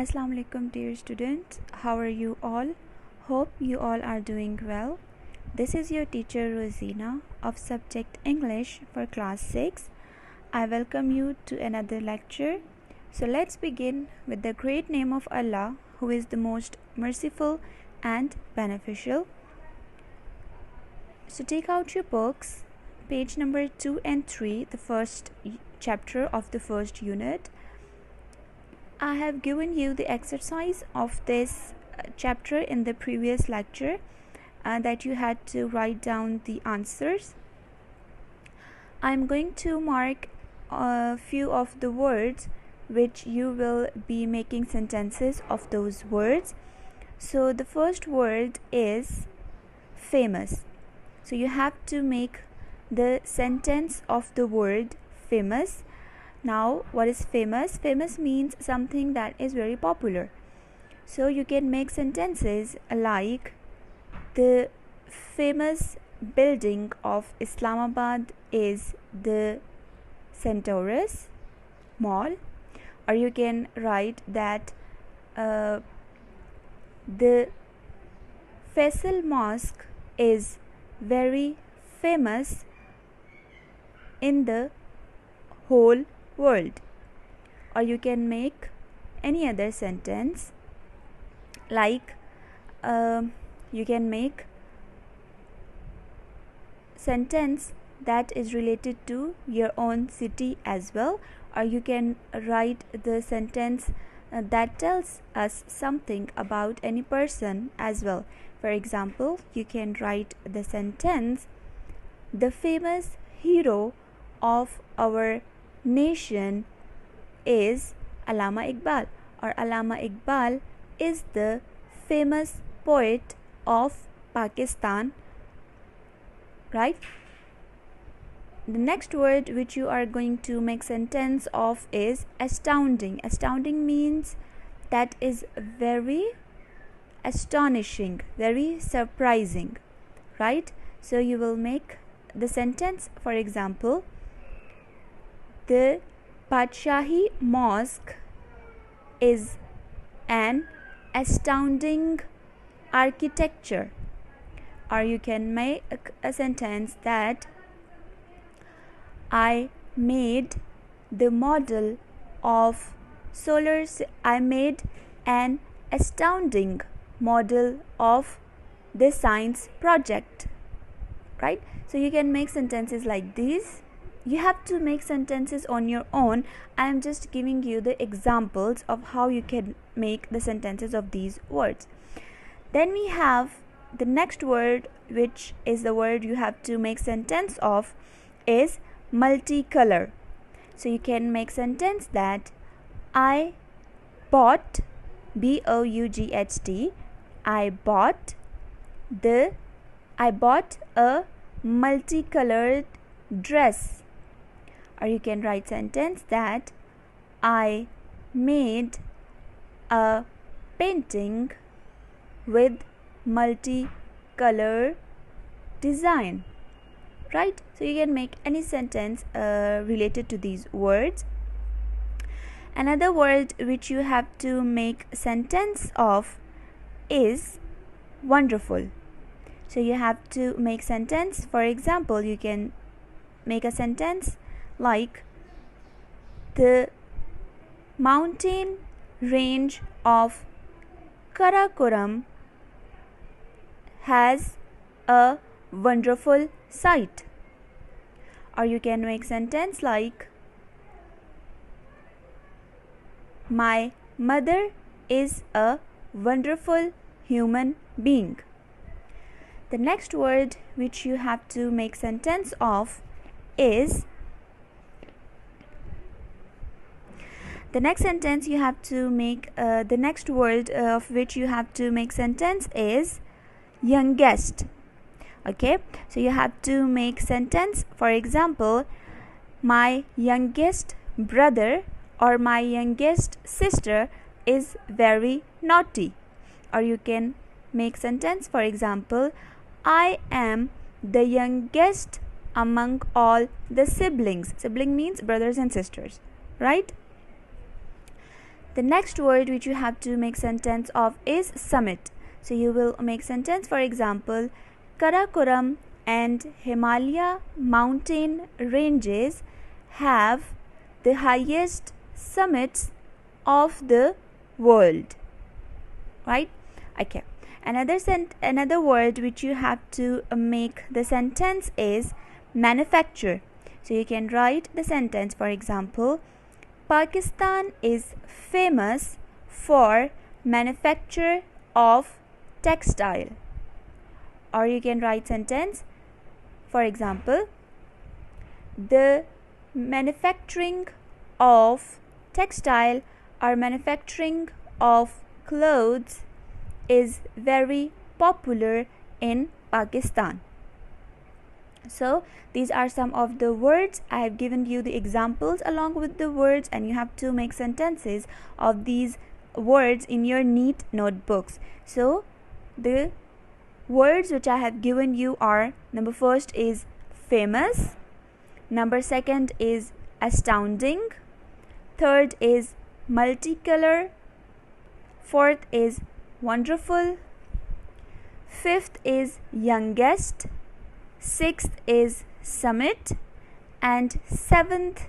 Assalamu alaikum dear students, how are you all? Hope you all are doing well. This is your teacher Rosina of subject English for class 6. I welcome you to another lecture. So let's begin with the great name of Allah, who is the most merciful and beneficial. So take out your books, page number 2 and 3, the first chapter of the first unit. I have given you the exercise of this chapter in the previous lecture that you had to write down the answers. I'm going to mark a few of the words which you will be making sentences of those words. So the first word is famous. So you have to make the sentence of the word famous. Now, what is famous? Famous means something that is very popular. So you can make sentences like the famous building of Islamabad is the Centaurus Mall, or you can write that the Faisal Mosque is very famous in the whole world. Or you can make any other sentence like you can make sentence that is related to your own city as well, or you can write the sentence that tells us something about any person as well. For example, you can write the sentence, the famous hero of our nation is Allama Iqbal, or Allama Iqbal is the famous poet of Pakistan, right? The next word which you are going to make sentence of is astounding. Astounding means that is very astonishing, very surprising, right? So you will make the sentence, for example, the Padshahi Mosque is an astounding architecture. Or you can make a sentence that I made the model of I made an astounding model of the science project, right? So you can make sentences like these. You have to make sentences on your own. I am just giving you the examples of how you can make the sentences of these words. Then we have the next word, which is the word you have to make sentence of, is multicolor. So you can make sentence that I bought, B-O-U-G-H-T, I bought a multicolored dress. Or you can write sentence that I made a painting with multicolor design, right? So you can make any sentence related to these words. Another word which you have to make sentence of is wonderful. So you have to make sentence. For example, you can make a sentence like the mountain range of Karakoram has a wonderful sight. Or you can make sentence like my mother is a wonderful human being. The next word which you have to make sentence of is the next sentence you have to make the next word of which you have to make sentence is youngest. Okay, so you have to make sentence, for example, my youngest brother or my youngest sister is very naughty. Or you can make sentence, for example, I am the youngest among all the siblings. Sibling means brothers and sisters, right? The next word which you have to make sentence of is summit. So you will make sentence, for example, Karakoram and Himalaya mountain ranges have the highest summits of the world. Right? Okay. Another word which you have to make the sentence is manufacture. So you can write the sentence, for example, Pakistan is famous for manufacture of textile. Or you can write sentence, for example, the manufacturing of textile or manufacturing of clothes is very popular in Pakistan. So these are some of the words. I have given you the examples along with the words, and you have to make sentences of these words in your neat notebooks. So the words which I have given you are: number first is famous, number second is astounding, third is multicolor, fourth is wonderful, fifth is youngest, sixth is summit, and seventh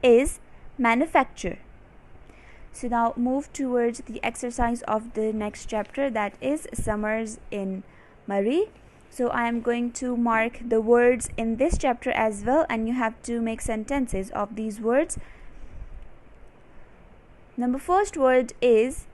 is manufacture. So now move towards the exercise of the next chapter, that is summers in Murray. So I am going to mark the words in this chapter as well, and you have to make sentences of these words. Number first word is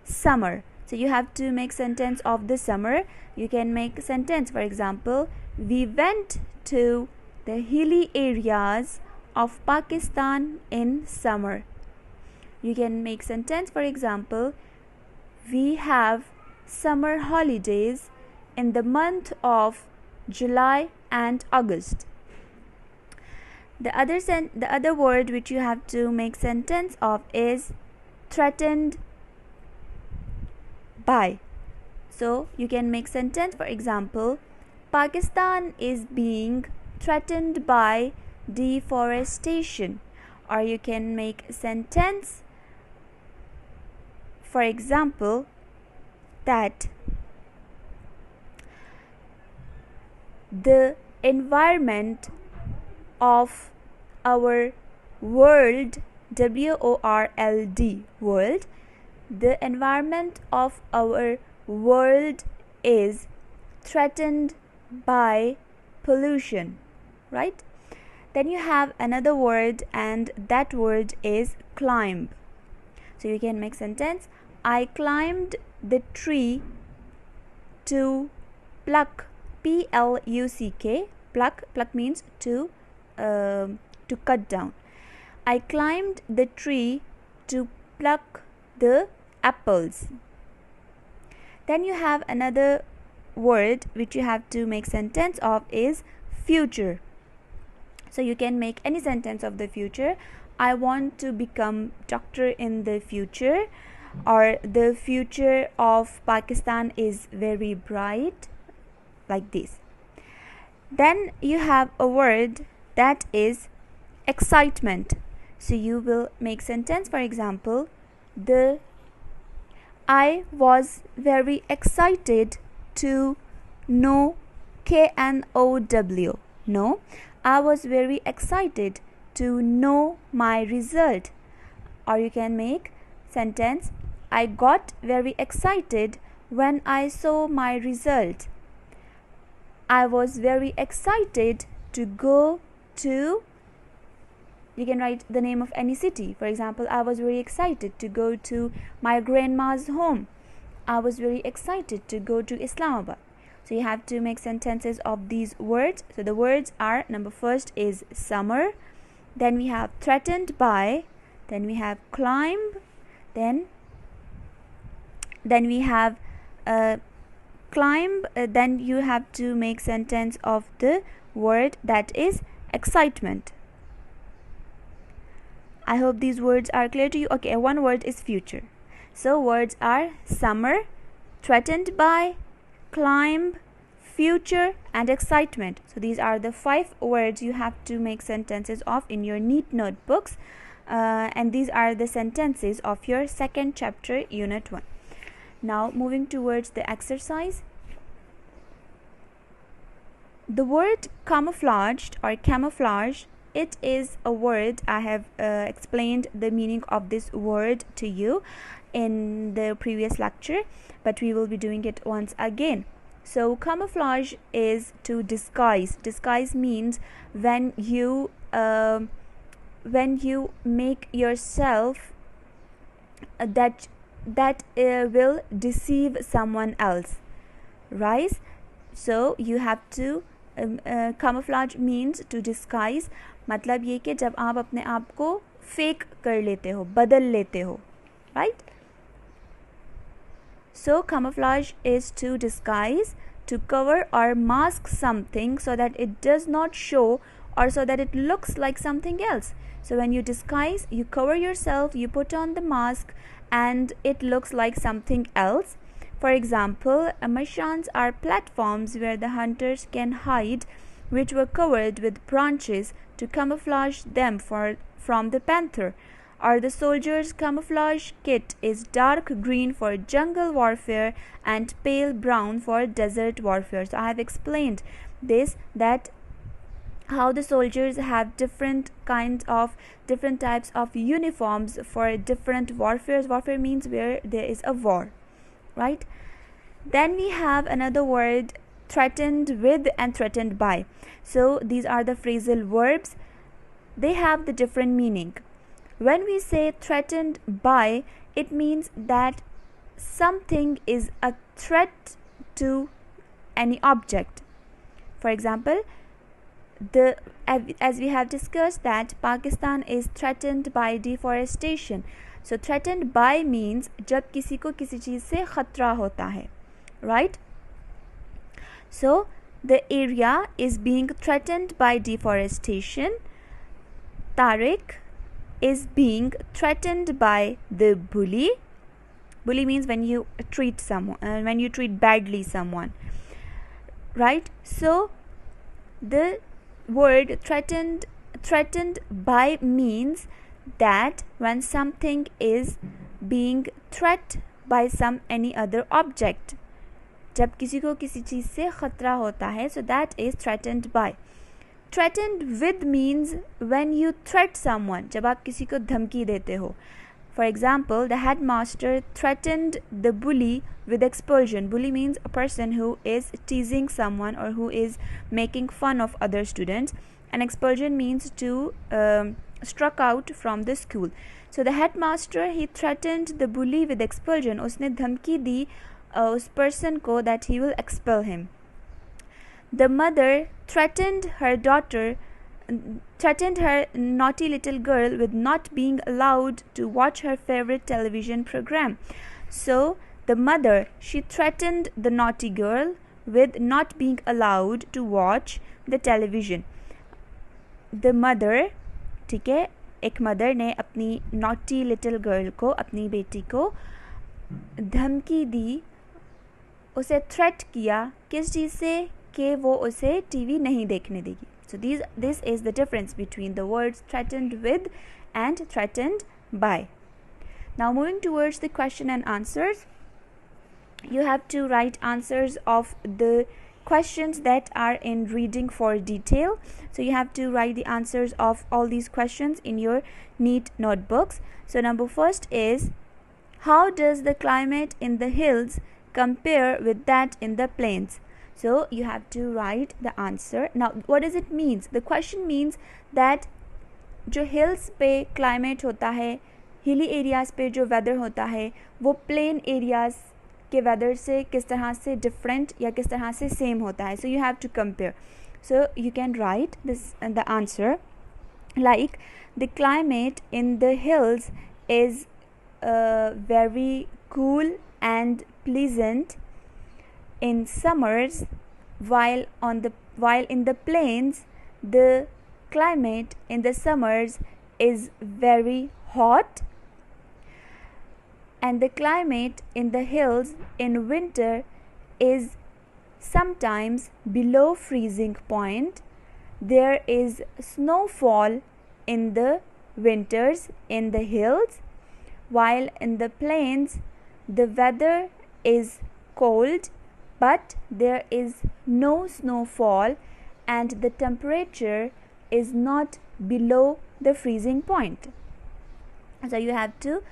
summer. So you have to make sentence of the summer. You can make a sentence, for example, we went to the hilly areas of Pakistan in summer. You can make sentence, for example, we have summer holidays in the month of July and August. The other word which you have to make sentence of is threatened by. So you can make sentence, for example, Pakistan is being threatened by deforestation. Or you can make a sentence, for example, that the environment of our world, WORLD, world, the environment of our world is threatened by pollution, right? Then you have another word, and that word is climb. So you can make sentence, I climbed the tree to pluck, PLUCK, pluck means to cut down. I climbed the tree to pluck the apples. Then you have another word which you have to make sentence of is future. So you can make any sentence of the future. I want to become doctor in the future, or the future of Pakistan is very bright, like this. Then you have a word that is excitement. So you will make sentence, for example, I was very excited to know, KNOW. No, I was very excited to know my result. Or you can make sentence, I got very excited when I saw my result. I was very excited to go to, you can write the name of any city. For example, I was very excited to go to my grandma's home. I was very excited to go to Islamabad. So you have to make sentences of these words. So the words are, number first is summer, then we have threatened by, then we have climb, then we have climb, then you have to make sentence of the word that is excitement. I hope these words are clear to you. Okay, one word is future. So words are summer, threatened by, climb, future, and excitement. So these are the 5 words you have to make sentences of in your neat notebooks. and these are the sentences of your second chapter, unit 1. Now moving towards the exercise. The word camouflaged or camouflage, it is a word. I have explained the meaning of this word to you in the previous lecture, but we will be doing it once again. So camouflage is to disguise. Disguise means when you make yourself that will deceive someone else, right? So you have to camouflage means to disguise. मतलब ये कि जब आप अपने आप को fake कर लेते हो, बदल लेते हो, right? So camouflage is to disguise, to cover or mask something so that it does not show or so that it looks like something else. So when you disguise, you cover yourself, you put on the mask and it looks like something else. For example, mashans are platforms where the hunters can hide, which were covered with branches to camouflage them from the panther. Or the soldier's camouflage kit is dark green for jungle warfare and pale brown for desert warfare. So I have explained this, that how the soldiers have different types of uniforms for different warfares. Warfare means where there is a war, right? Then we have another word, threatened with and threatened by. So these are the phrasal verbs. They have the different meaning. When we say threatened by, it means that something is a threat to any object. For example, as we have discussed that Pakistan is threatened by deforestation. So threatened by means जब किसी को किसी चीज़ से खतरा होता है, right? So the area is being threatened by deforestation. Tariq is being threatened by the bully. Bully means when you treat someone, when you treat badly someone, right? So the word threatened by means that when something is being threatened by any other object, जब किसी को किसी चीज़ से खतरा होता है, so that is threatened by. Threatened with means when you threat someone, जब आप किसी को धमकी देते हो. For example, the headmaster threatened the bully with expulsion. Bully means a person who is teasing someone or who is making fun of other students. And expulsion means to struck out from the school. So the headmaster, he threatened the bully with expulsion. उसने धमकी दी उस person को that he will expel him. The mother threatened her naughty little girl with not being allowed to watch her favorite television program. So the mother, she threatened the naughty girl with not being allowed to watch the television. The mother, ठीक है, एक mother ने अपनी naughty little girl को, अपनी बेटी को धमकी दी, उसे थ्रेट किया, किस चीज़ से, कि वो उसे टीवी नहीं देखने देगी. So this is the difference between the words threatened with and threatened by. Now moving towards the question and answers, you have to write answers of the questions that are in reading for detail. So you have to write the answers of all these questions in your neat notebooks. So number first is, how does the climate in the hills compare with that in the plains? So you have to write the answer. Now what does it mean? The question means that जो hills पे climate होता है, hilly areas पे जो weather होता है, वो plain areas के weather से किस तरह से different या किस तरह से same होता है. So you have to compare. So you can write this the answer like, the climate in the hills is very cool and pleasant in summers, while in the plains the climate in the summers is very hot, and the climate in the hills in winter is sometimes below freezing point. There is snowfall in the winters in the hills, while in the plains the weather is cold but there is no snowfall and the temperature is not below the freezing point. So you have to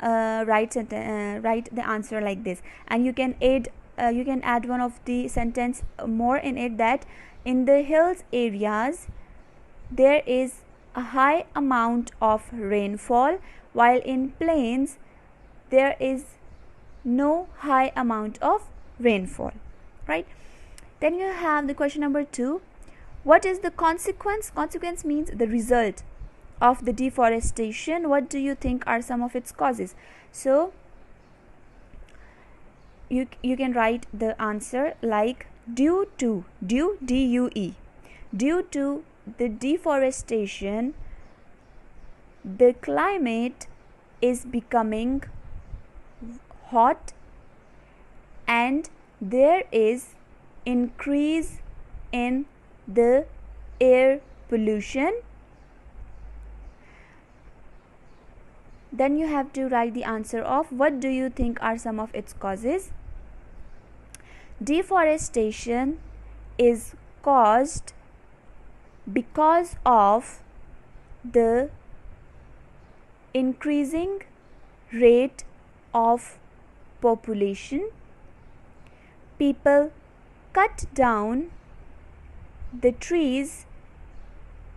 write the answer like this, and you can add one of the sentence more in it, that in the hills areas there is a high amount of rainfall, while in plains there is no high amount of rainfall, right? Then you have the question number 2. What is the consequence? Consequence means the result of the deforestation. What do you think are some of its causes? So you can write the answer like due to the deforestation, the climate is becoming hot and there is increase in the air pollution. Then you have to write the answer of what do you think are some of its causes. Deforestation is caused because of the increasing rate of population. People cut down the trees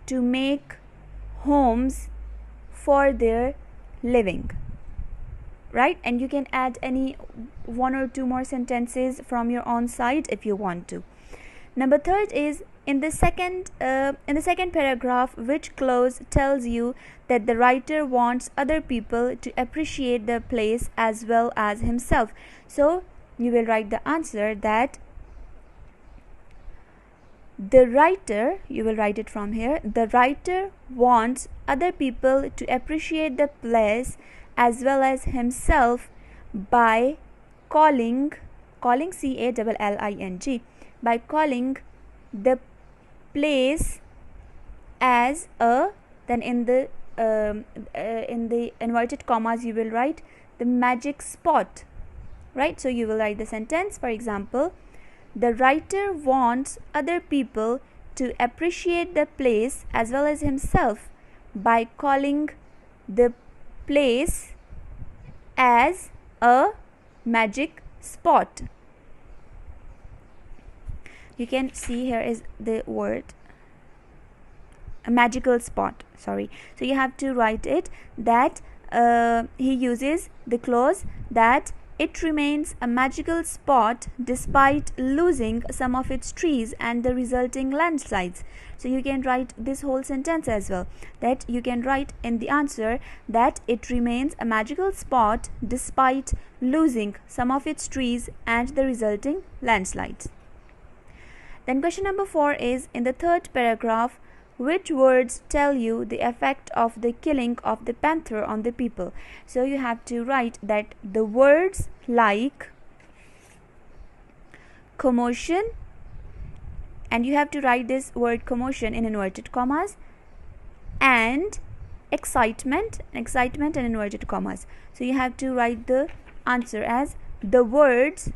to make homes for their living, right? And you can add any one or two more sentences from your own side if you want to. Number 3 is in the second paragraph, which clause tells you that the writer wants other people to appreciate the place as well as himself. So you will write the answer that the writer, you will write it from here, the writer wants other people to appreciate the place as well as himself by calling CALLING, by calling the place as a, then in the inverted commas you will write the magic spot, right? So you will write the sentence, for example, the writer wants other people to appreciate the place as well as himself by calling the place as a magic spot. You can see here is the word a magical spot, sorry. So you have to write it that he uses the clause that it remains a magical spot despite losing some of its trees and the resulting landslides. So you can write this whole sentence as well, that you can write in the answer that it remains a magical spot despite losing some of its trees and the resulting landslides. Then question number 4 is in the 3rd paragraph, which words tell you the effect of the killing of the panther on the people? So you have to write that the words like commotion, and you have to write this word commotion in inverted commas, and excitement in inverted commas. So you have to write the answer as the words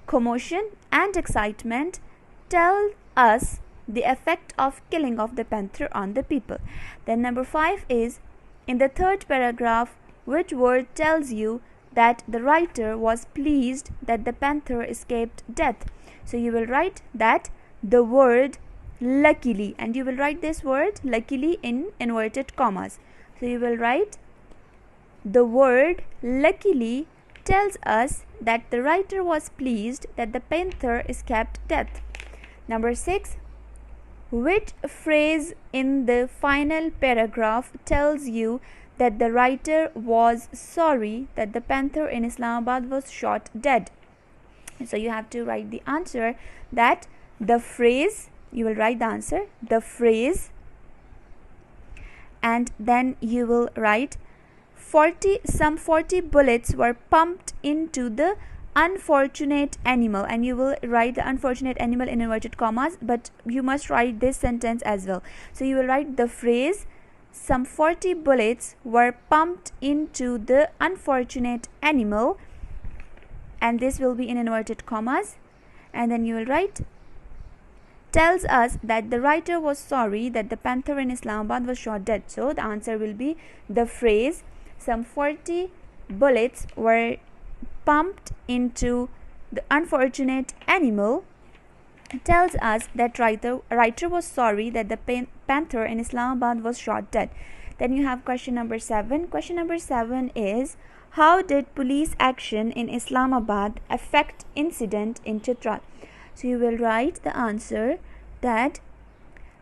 commotion and excitement tell us the effect of killing of the panther on the people. Then number 5 is in the 3rd paragraph, which word tells you that the writer was pleased that the panther escaped death? So you will write that the word luckily, and you will write this word luckily in inverted commas. So you will write the word luckily tells us that the writer was pleased that the panther escaped death. Number 6, which phrase in the final paragraph tells you that the writer was sorry that the panther in Islamabad was shot dead? So you have to write the answer that the phrase, you will write the answer, the phrase, and then you will write 40 bullets were pumped into the unfortunate animal, and you will write the unfortunate animal in inverted commas, but you must write this sentence as well. So you will write the phrase some 40 bullets were pumped into the unfortunate animal, and this will be in inverted commas, and then you will write, tells us that the writer was sorry that the panther in Islamabad was shot dead. So the answer will be the phrase, some 40 bullets were pumped into the unfortunate animal, tells us that writer was sorry that the panther in Islamabad was shot dead. Then you have question number 7. Question number 7 is, how did police action in Islamabad affect incident in Chitral? So you will write the answer that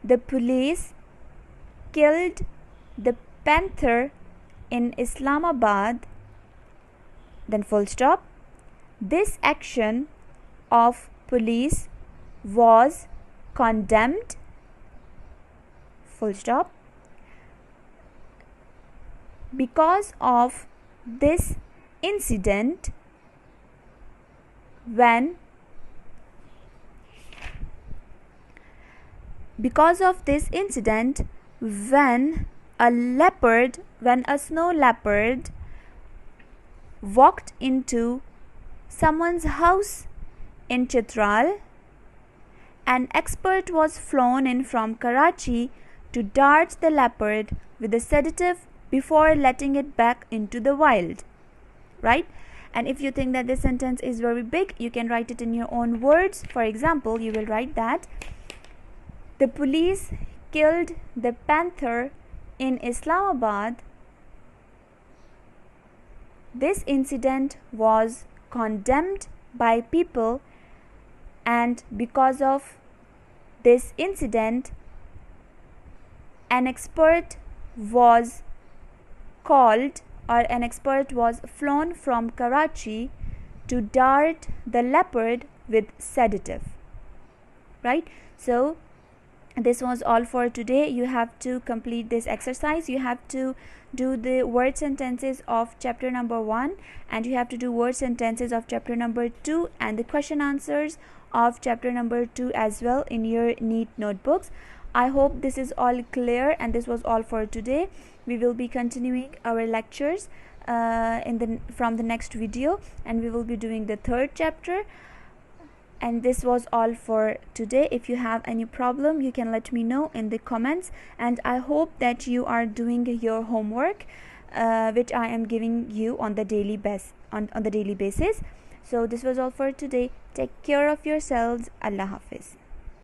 the police killed the panther in Islamabad, then full stop. This action of police was condemned, full stop. Because of this incident, when a snow leopard walked into someone's house in Chitral, an expert was flown in from Karachi to dart the leopard with a sedative before letting it back into the wild. Right? And if you think that this sentence is very big, you can write it in your own words. For example, you will write that the police killed the panther in Islamabad. This incident was condemned by people, and because of this incident, an expert was called, or an expert was flown from Karachi to dart the leopard with sedative. Right? So this was all for today. You have to complete this exercise. You have to do the word sentences of chapter number 1, and you have to do word sentences of chapter number 2 and the question answers of chapter number 2 as well in your neat notebooks. I hope this is all clear, and this was all for today. We will be continuing our lectures from the next video, and we will be doing the 3rd chapter. And this was all for today. If you have any problem, you can let me know in the comments, and I hope that you are doing your homework, which I am giving you on the daily basis. So this was all for today. Take care of yourselves. Allah Hafiz.